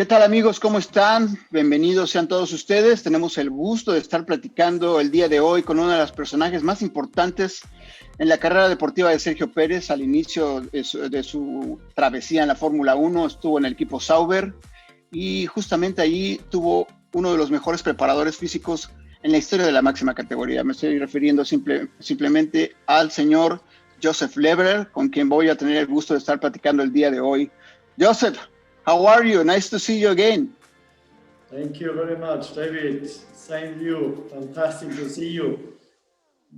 ¿Qué tal amigos? ¿Cómo están? Bienvenidos sean todos ustedes. Tenemos el gusto de estar platicando el día de hoy con uno de los personajes más importantes en la carrera deportiva de Sergio Pérez. Al inicio de su travesía en la Fórmula 1 estuvo en el equipo Sauber y justamente allí tuvo uno de los mejores preparadores físicos en la historia de la máxima categoría. Me estoy refiriendo simplemente al señor Josef Leberer, con quien voy a tener el gusto de estar platicando el día de hoy. Josef, how are you? Nice to see you again. Thank you very much, David. Same to you. Fantastic to see you.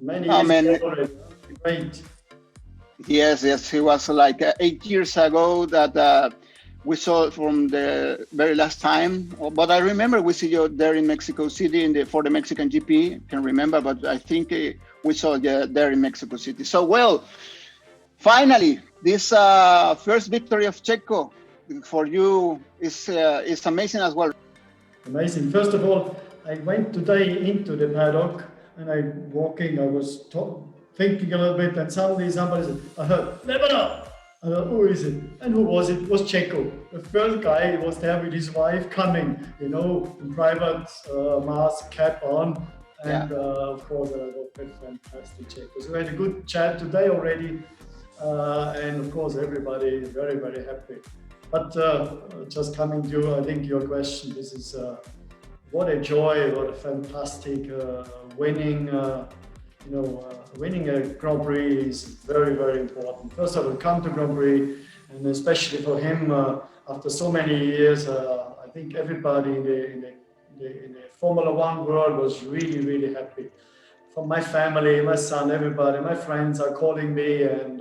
Many years ago already. Great. Yes, it was like 8 years ago that we saw from the very last time. But I remember we see you there in Mexico City for the Mexican GP. I can remember, but I think we saw you there in Mexico City. So, well, finally, this first victory of Checo for you is amazing as well. Amazing. First of all, I went today into the paddock and I was thinking a little bit, and suddenly somebody said, I heard, Leberer! I thought, who is it? And who was it? It was Checo. The first guy was there with his wife coming, in private mask, cap on. And of course, I thought, that's fantastic, Checo. So we had a good chat today already. And of course, everybody is very, very happy. But just coming to, I think, your question, this is what a joy, what a fantastic winning. Winning a Grand Prix is very, very important. First of all, come to Grand Prix, and especially for him, after so many years, I think everybody in the Formula One world was really, really happy. From my family, my son, everybody, my friends are calling me, and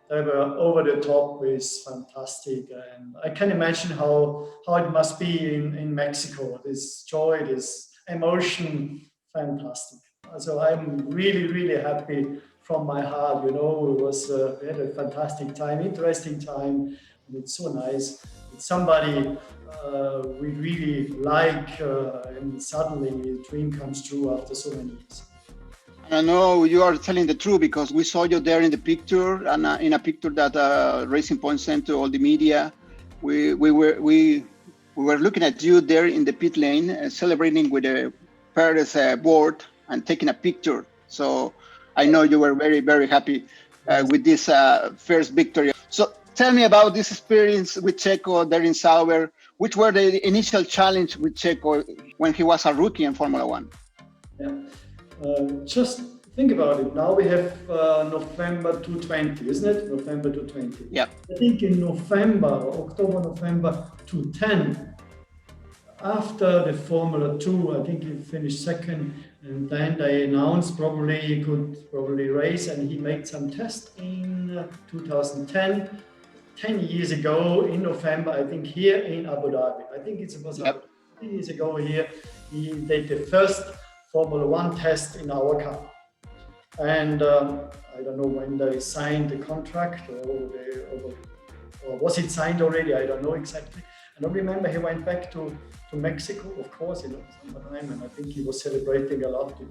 they were over the top. Is fantastic, and I can imagine how it must be in Mexico. This joy, this emotion, fantastic. So I'm really, really happy from my heart. We had a fantastic time, interesting time, and it's so nice. It's somebody we really like, and suddenly the dream comes true after so many years. I know you are telling the truth because we saw you there in the picture, and in a picture that Racing Point sent to all the media. We were looking at you there in the pit lane, celebrating with the Paris board and taking a picture. So I know you were very, very happy with this first victory. So tell me about this experience with Checo there in Sauber. Which were the initial challenge with Checo when he was a rookie in Formula One? Yeah. Just think about it. Now we have November 2020, isn't it? November 2020. Yeah. I think in October, November 2010, after the Formula 2, I think he finished second, and then they announced probably he could race, and he made some tests in 2010, 10 years ago in November, I think here in Abu Dhabi. I think it was 10 years ago here. He did the first Formula 1 test in our car. And I don't know when they signed the contract or was it signed already? I don't know exactly. I don't remember. He went back to Mexico, of course, sometime, and I think he was celebrating a lot to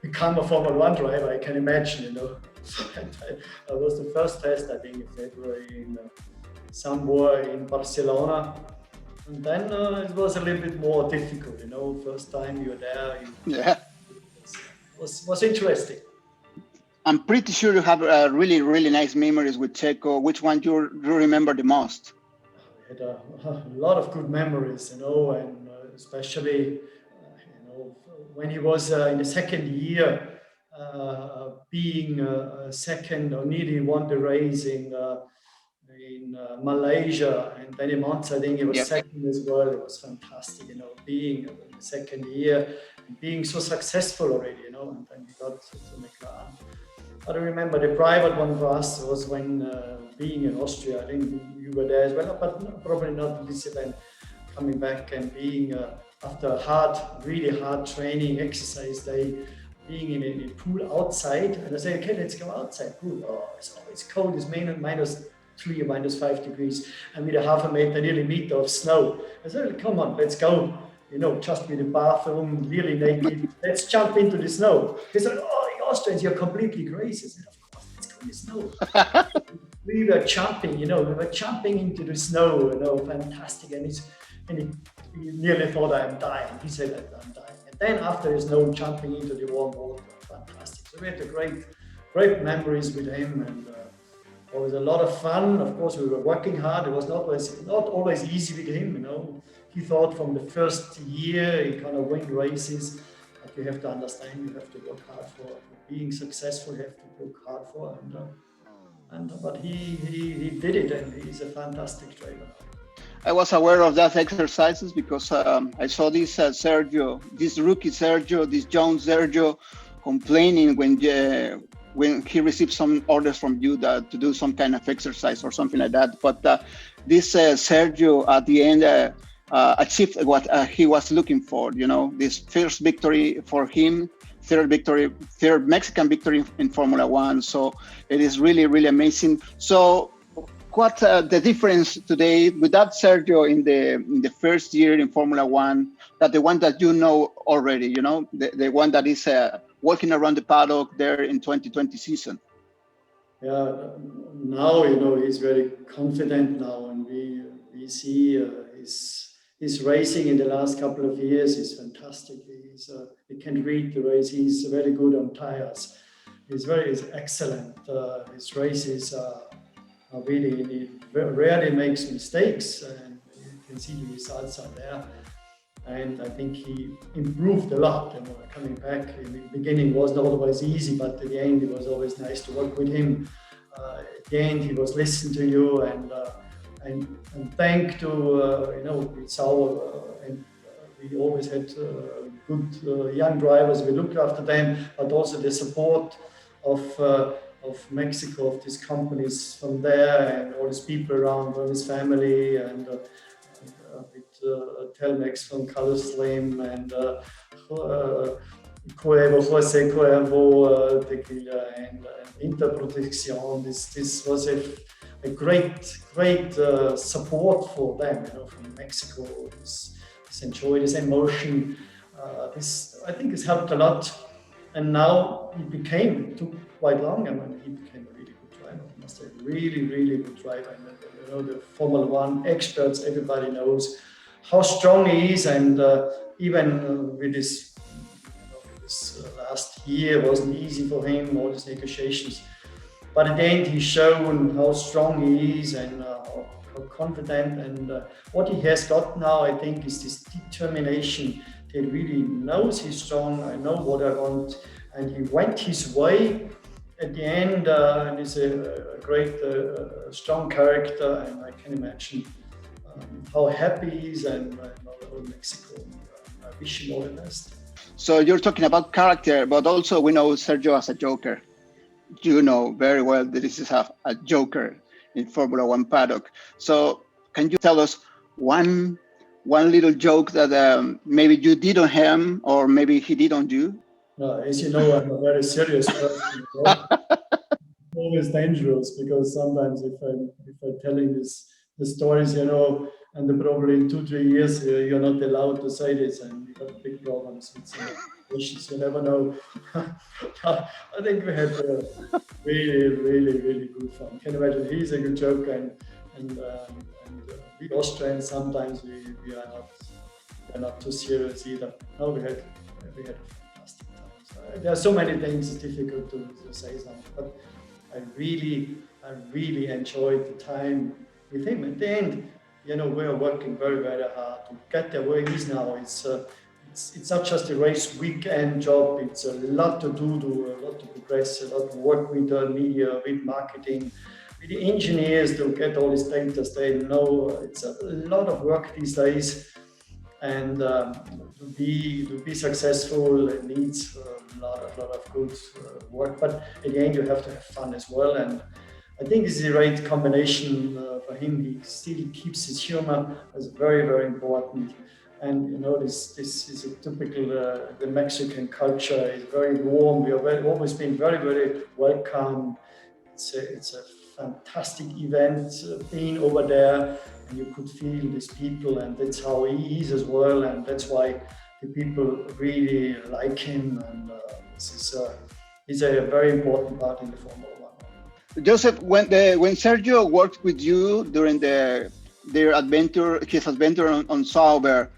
become a Formula 1 driver. I can imagine, That was the first test, I think, in February somewhere in Barcelona. And then it was a little bit more difficult, First time you're there. It was interesting. I'm pretty sure you have really, really nice memories with Checo. Which one do you remember the most? We had a lot of good memories, and especially, when he was in the second year, being second or nearly won the race in Malaysia, and then in Monza, I think he was second as well. It was fantastic, being in the second year and being so successful already, and then we got to McLaren. But I remember the private one for us was when being in Austria. I think you were there as well, but probably not this event. Coming back and being after really hard training, exercise day, being in a pool outside, and I say, okay, let's go outside. Pool. Oh, it's cold. It's -3 or -5 degrees, and with a half a meter, nearly meter of snow. I said, come on, let's go. Just with the bathroom, really naked. Let's jump into the snow. He said, oh, you Austrians, you're completely crazy. I said, of course, let's go in the snow. We were jumping, into the snow, fantastic. And he nearly thought I'm dying. He said that I'm dying. And then after there's no jumping into the warm water, fantastic. So we had great memories with him, and it was a lot of fun. Of course, we were working hard. It was not always easy with him, you know. He thought from the first year he kind of win races, but you have to understand, you have to work hard for being successful. You have to work hard for, but he did it, and he's a fantastic driver. I was aware of that exercises because I saw this rookie Sergio, this young Sergio, complaining when he received some orders from you to do some kind of exercise or something like that. But this Sergio at the end achieved what he was looking for. You know, this first victory for him, third Mexican victory in Formula One. So it is really, really amazing. So what the difference today with that Sergio in the first year in Formula One, that the one that you know already, you know, the one that is walking around the paddock there in 2020 season? Yeah, now, you know, he's very confident now, and we see his racing in the last couple of years is fantastic. He can read the race. He's very good on tires. He's excellent. His races are really, he rarely makes mistakes, and you can see the results are there. And I think he improved a lot. You know, coming back in the beginning wasn't always easy, but at the end it was always nice to work with him. At the end he was listening to you, and thank to you know, it's our and we always had good young drivers. We looked after them, but also the support of Mexico, of these companies from there, and all these people around, from his family, and with Telmex from Color Slim, and José Cuervo, Tequila, and Interprotection. This was a great support for them, you know, from Mexico. This enjoy, this emotion. This, I think, has helped a lot. And now it took quite long, and when he became a really good driver, I must say, really, really good driver. And, you know, the Formula One experts, everybody knows how strong he is, and even with this, you know, this last year wasn't easy for him, all these negotiations. But at the end, he's shown how strong he is, and how confident, and what he has got now, I think, is this determination. He really knows he's strong. I know what I want, and he went his way at the end, and he's a great, strong character. And I can imagine how happy he is, and Mexico. I wish him all the best. So you're talking about character, but also we know Sergio as a joker. You know very well that this is a joker in Formula One paddock. So can you tell us one little joke that maybe you did on him, or maybe he did on you? As you know, I'm a very serious person. You know? It's always dangerous, because sometimes if I'm telling the stories, you know, and probably in 2-3 years you're not allowed to say this, and you got big problems with some issues. You never know. I think we had really, really, really good fun. Can you imagine? He's a good joker, and we Austrians sometimes we are not too serious either. No, we had a fantastic time. So there are so many things. It's difficult to say something, but I really enjoyed the time with him. At the end, you know, we are working very, very hard to get there where he is now. It's not just a race weekend job. It's a lot to do, a lot to progress, a lot to work with the media, with marketing, with the engineers to get all these data. They know it's a lot of work these days, and to be successful, it needs a lot of good work. But at the end, you have to have fun as well. And I think this is a great combination for him. He still keeps his humor as very, very important. And you know, this is a typical the Mexican culture is very warm. We have always been very, very welcome. It's a fantastic event being over there, and you could feel these people, and that's how he is as well. And that's why the people really like him. And he's a very important part in the Formula One. Josef, when Sergio worked with you during the his adventure on Sauber.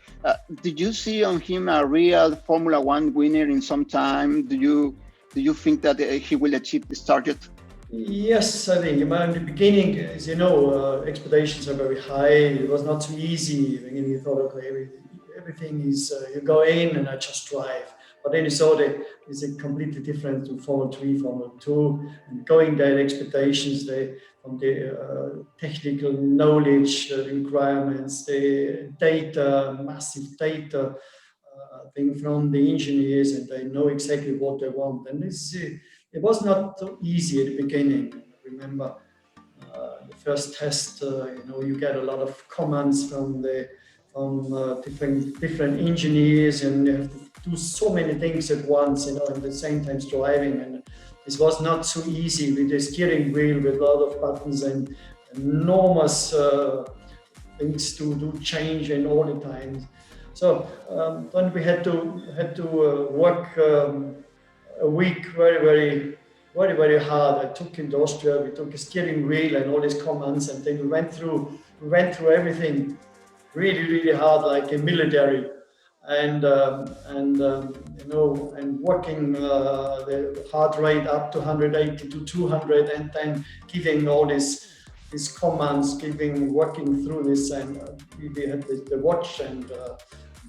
Did you see on him a real Formula One winner in some time? Do you think that he will achieve this target? Yes, I think in the beginning, as you know, expectations are very high. It was not so easy. In the beginning, you thought, okay, everything is, you go in and I just drive. But then you saw that it's a completely different to Formula 3, Formula 2, and going there, expectations from the technical knowledge, requirements, the data, massive data thing from the engineers, and they know exactly what they want. And it was not so easy at the beginning. I remember the first test, you get a lot of comments from different engineers, and you have to do so many things at once, at the same time driving. And this was not so easy with the steering wheel with a lot of buttons and enormous things to do change in all the time. So then we had to work a week very hard. I took in Austria, we took a steering wheel and all these commands, and then we went through everything really hard, like a military, and working the heart rate up to 180 to 200, and then giving all these commands, working through this, and we had the watch, and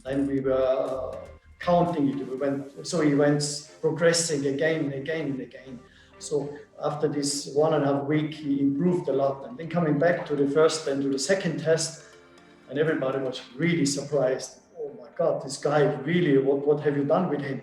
then we were counting it. We went progressing again and again. So after this 1.5 weeks, he improved a lot. And then coming back to the first and to the second test, and everybody was really surprised. Oh my God, this guy really, what have you done with him?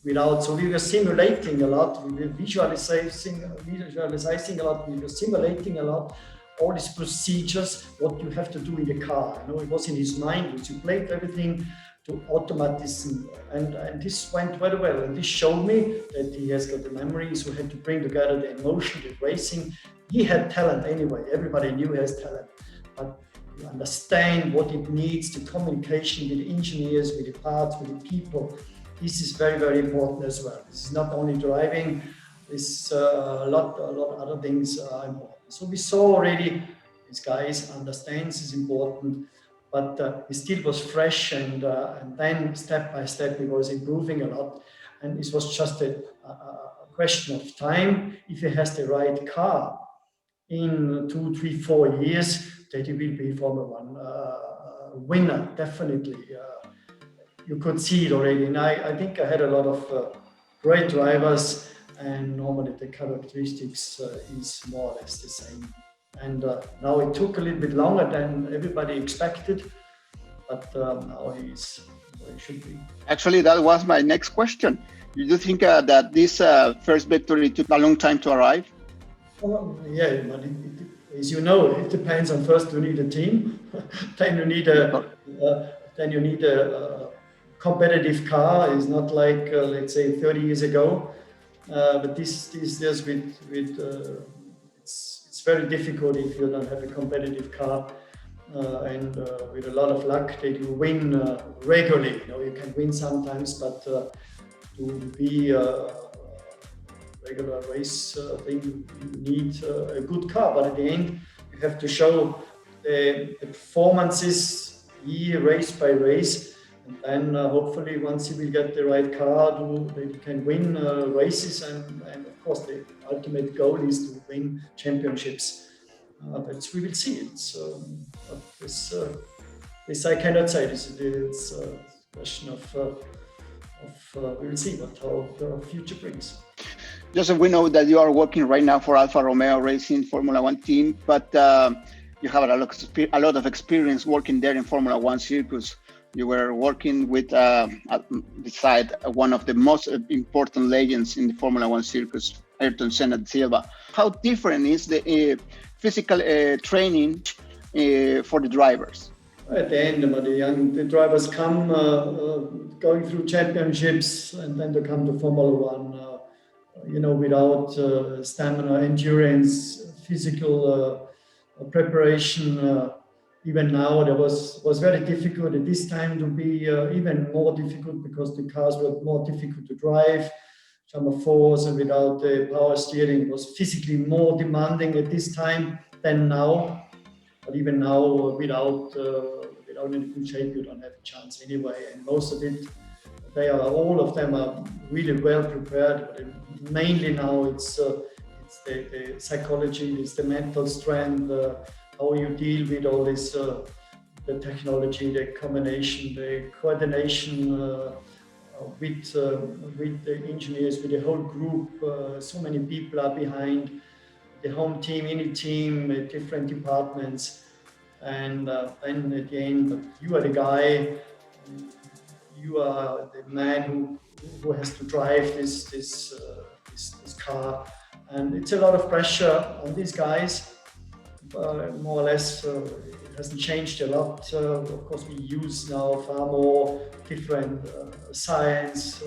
So we were simulating a lot, we were visualizing a lot, we were simulating a lot, all these procedures, what you have to do in the car. It was in his mind, you played everything to automatism, and this went very well. And this showed me that he has got the memories, who had to bring together the emotion, the racing. He had talent anyway, everybody knew he has talent, but you understand what it needs, the communication with the engineers, with the parts, with the people. This is very important as well. This is not only driving, this a lot of other things are important. So we saw already this guy understands is important, but he still was fresh, and then step by step he was improving a lot, and it was just a question of time. If he has the right car in 2, 3, 4 years, that he will be Formula One winner, definitely. You could see it already, and I think I had a lot of great drivers, and normally the characteristics is more or less the same. And now it took a little bit longer than everybody expected, but now he's where he should be. Actually, that was my next question. Do you think that this first victory took a long time to arrive? Well, yeah, but as you know, it depends on, first you need a team, then you need a competitive car. It's not like let's say 30 years ago, but this years it's very difficult if you don't have a competitive car, and with a lot of luck that you win regularly. You can win sometimes, but to be a regular race thing, you need a good car. But at the end, you have to show the performances race by race. And then hopefully once you will get the right car, you can win races, and of course the ultimate goal is to win championships. But we will see it. So this I cannot say. It's a question of we will see what the future brings. Josef, we know that you are working right now for Alfa Romeo Racing Formula One team, but you have a lot of experience working there in Formula One circus. You were working with beside one of the most important legends in the Formula One circus, Ayrton Senna Silva. How different is the physical training for the drivers? At the end, the drivers come going through championships, and then they come to Formula One, without stamina, endurance, physical preparation. Even now, there was very difficult at this time to be even more difficult, because the cars were more difficult to drive. Number 4s, and without the power steering, was physically more demanding at this time than now. But even now, without any good shape, you don't have a chance anyway. And most of it, all of them are really well prepared. But mainly now it's the psychology, it's the mental strength, how you deal with all this, the technology, the combination, the coordination with the engineers, with the whole group. So many people are behind the home team, any team, different departments, and then at the end, you are the guy. You are the man who has to drive this car, and it's a lot of pressure on these guys. More or less, it hasn't changed a lot. Of course, we use now far more different science,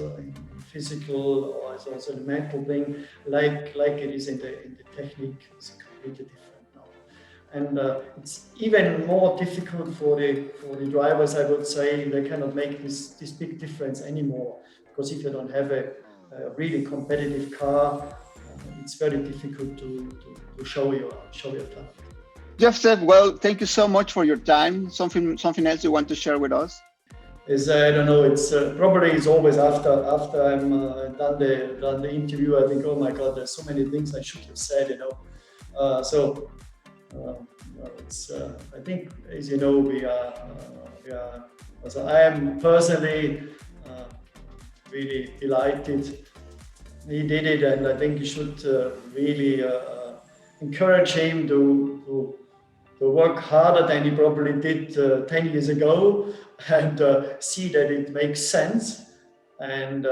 physical, or also the mental thing, like it is in the technique. It's completely different now, and it's even more difficult for the drivers. I would say they cannot make this big difference anymore, because if you don't have a really competitive car, it's very difficult to show your talent. Josef, well, thank you so much for your time. Something else you want to share with us? I don't know. It's probably it's always after I'm done the interview. I think, oh my God, there's so many things I should have said. It's I think, as you know, we are. So I am personally really delighted he did it, and I think you should really encourage him to work harder than he probably did 10 years ago, and see that it makes sense, and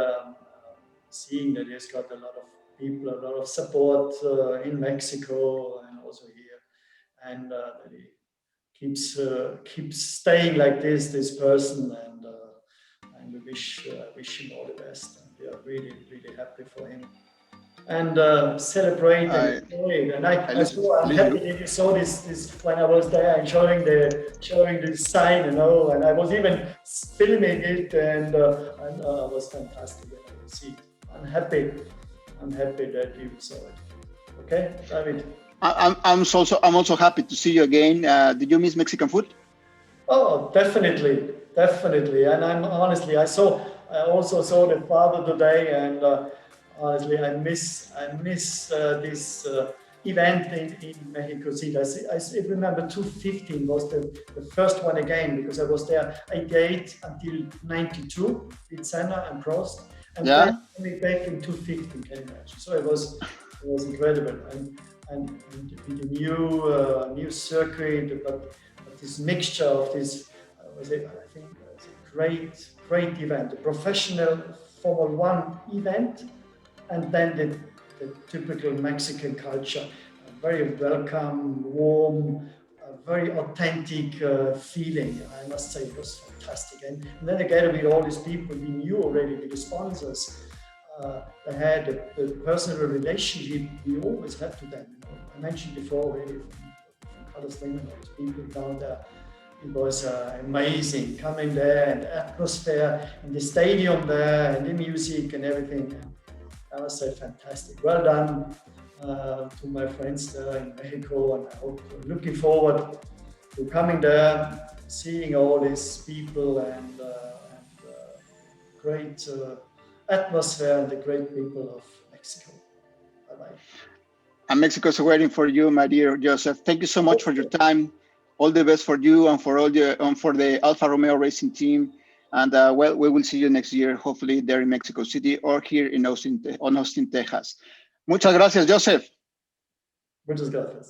seeing that he's got a lot of people, a lot of support in Mexico and also here, and that he keeps staying like this person, and we wish him all the best, and we are really happy for him. And celebrate and enjoy it. And I'm happy that you saw this when I was there and showing the sign, and I was even filming it, and it was fantastic. See, I'm happy that you saw it. Okay, David. I'm also happy to see you again. Did you miss Mexican food? Oh, definitely. And I'm honestly, I also saw the father today, and honestly, I miss this event in Mexico City. I remember 2015 was the first one again, because I was there 88 until 92 with Senna and Prost, and then coming back in 2015. Can you imagine? So it was incredible, and with the new circuit, but this mixture of this I think it's a great event, a professional Formula One event. And then the typical Mexican culture, very welcome, warm, very authentic feeling. I must say it was fantastic. And then together with all these people we knew already, with the sponsors, they had a personal relationship we always had to them. I mentioned before already from Carlos Lehmann, all these people down there. It was amazing coming there, and the atmosphere in the stadium there, and the music and everything. I must say, fantastic. Well done to my friends there in Mexico, and I hope looking forward to coming there, seeing all these people, and great atmosphere and the great people of Mexico. Bye-bye. And Mexico is waiting for you, my dear Josef. Thank you so much for your time. All the best for you and for the Alfa Romeo Racing team. And we will see you next year, hopefully there in Mexico City or here in Austin, Texas. Muchas gracias, Josef. Muchas gracias.